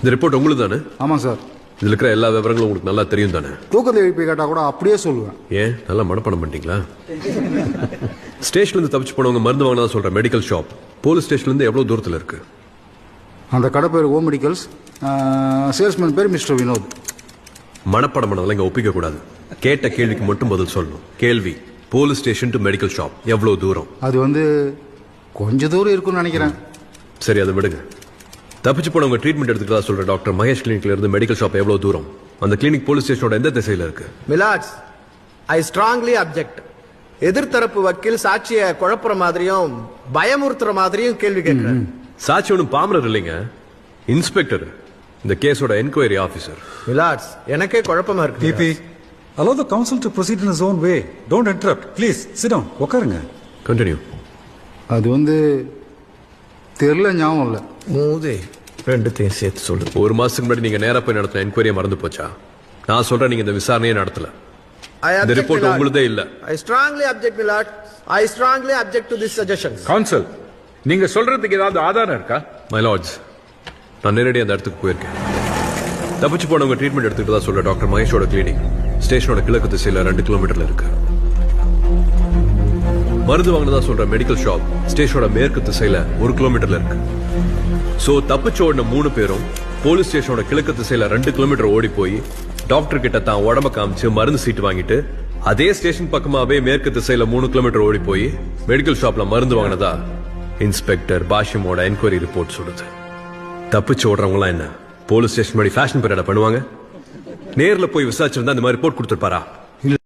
இந்த ரிப்போர்ட் உங்களுக்கு தானே? ஆமாம் சார். இதில் இருக்கிற எல்லா விவரங்களும் உங்களுக்கு நல்லா தெரியும் தானே? தூக்கத்தை எழுப்பி கேட்டால் கூட அப்படியே சொல்லுவேன். ஏன் நல்லா மனப்பாடம் பண்ணிட்டீங்களா? ஸ்டேஷன்லேருந்து தப்பிச்சு போனவங்க மருந்து வாங்கினா சொல்கிற மெடிக்கல் ஷாப் போலீஸ் ஸ்டேஷன்லேருந்து எவ்வளோ தூரத்தில் இருக்கு? அந்த கடை பேர் ஓ மெடிக்கல்ஸ், சேல்ஸ்மேன் பேர் மிஸ்டர் வினோத். மனப்பாடம் பண்ணதெல்லாம் இங்கே ஒப்பிக்க கூடாது. கேட்ட கேள்விக்கு மட்டும் பதில் சொல்லணும். கேள்வி, police station to medical shop எவ்வளோ தூரம்? அது கொஞ்ச தூரம் இருக்குன்னு நினைக்கிறேன். சரி, அதை விடுங்க. தப்பிச்சு போனவங்க ட்ரீட்மெண்ட் எடுத்துக்கிறதா சொல்ற டாக்டர் மகேஷ் கிளினிக்ல இருந்து மெடிக்கல் ஷாப் எவ்வளவு தூரம்? அந்த கிளினிக் போலீஸ் ஸ்டேஷனோட எந்த திசையில இருக்கு? மிலாட்ஸ், ஐ ஸ்ட்ராங்லி அப்ஜெக்ட். எதிர்த்தரப்பு வக்கீல் சாட்சியை குழப்புற மாதிரியும் பயமுறுத்துற மாதிரியும் கேள்வி கேட்கிறார். சாட்சி ஒன்றும் பாமரர் இல்லைங்க, இன்ஸ்பெக்டர், இந்த கேஸோட என்கொயரி ஆபீசர். மிலாட்ஸ், எனக்கே குழப்பமா இருக்கு. PP, allow the counsel to proceed in his own way. Don't interrupt. Please, sit down. உட்காருங்க. கண்டினியூ. அது தெரியல, ஞாபகம் இல்லை. மூதே, ரெண்டுத்தையும் சேர்த்து சொல்லு. ஒரு மாசத்துக்கு முன்னாடி நீங்க நேரா போய் நடத்தின என்கொயரியை மறந்து போச்சா? நான் சொல்றேன், நீங்க இந்த விசாரணையே நடத்தல. இந்த ரிப்போர்ட் உங்களுதே இல்ல. I strongly object, Milord. I strongly object to this suggestion. Council, நீங்க சொல்றதுக்கு ஏதாவது ஆதாரம் இருக்கா? மை லார்ட்ஸ், நான் நேரடியாக அந்த இடத்துக்கு போயிருக்கேன். தப்பிச்சு போனவங்க ட்ரீட்மெண்ட் எடுத்துக்கிட்டதா சொல்ற டாக்டர் மகேஷோட கிளினிக் ஸ்டேஷனோட கிழக்கு திசையில 2 கிலோமீட்டர்ல இருக்கு. மருந்து வாங்கினதா சொல்ற மெடிக்கல் ஷாப் ஸ்டேஷனோட மேற்கு திசையில 1 கிலோமீட்டர்ல இருக்கு. சோ தப்பிச்சு ஓடின 3 பேரும் போலீஸ் ஸ்டேஷனோட கிழக்கு திசையில 2 கிலோமீட்டர் ஓடி போய் டாக்டர் கிட்ட தான் உடம்ப காமிச்சு மருந்து சீட்டு வாங்கிட்டு அதே ஸ்டேஷன் பக்கமாவே மேற்கு திசையில 3 கிலோமீட்டர் ஓடி போய் மெடிக்கல் ஷாப்ல மருந்து வாங்கினதா இன்ஸ்பெக்டர் பாஷிமோட என்கொயரி ரிப்போர்ட் சொல்லுது. தப்பிச்சு ஓடுறவங்க எல்லாம் என்ன போலீஸ் ஸ்டேஷன் படி ஃபேஷன் பரேடா பண்ணுவாங்க? நேர்ல போய் விசாரிச்சிருந்தா இந்த மாதிரி ரிப்போர்ட் கொடுத்துருப்பாரா?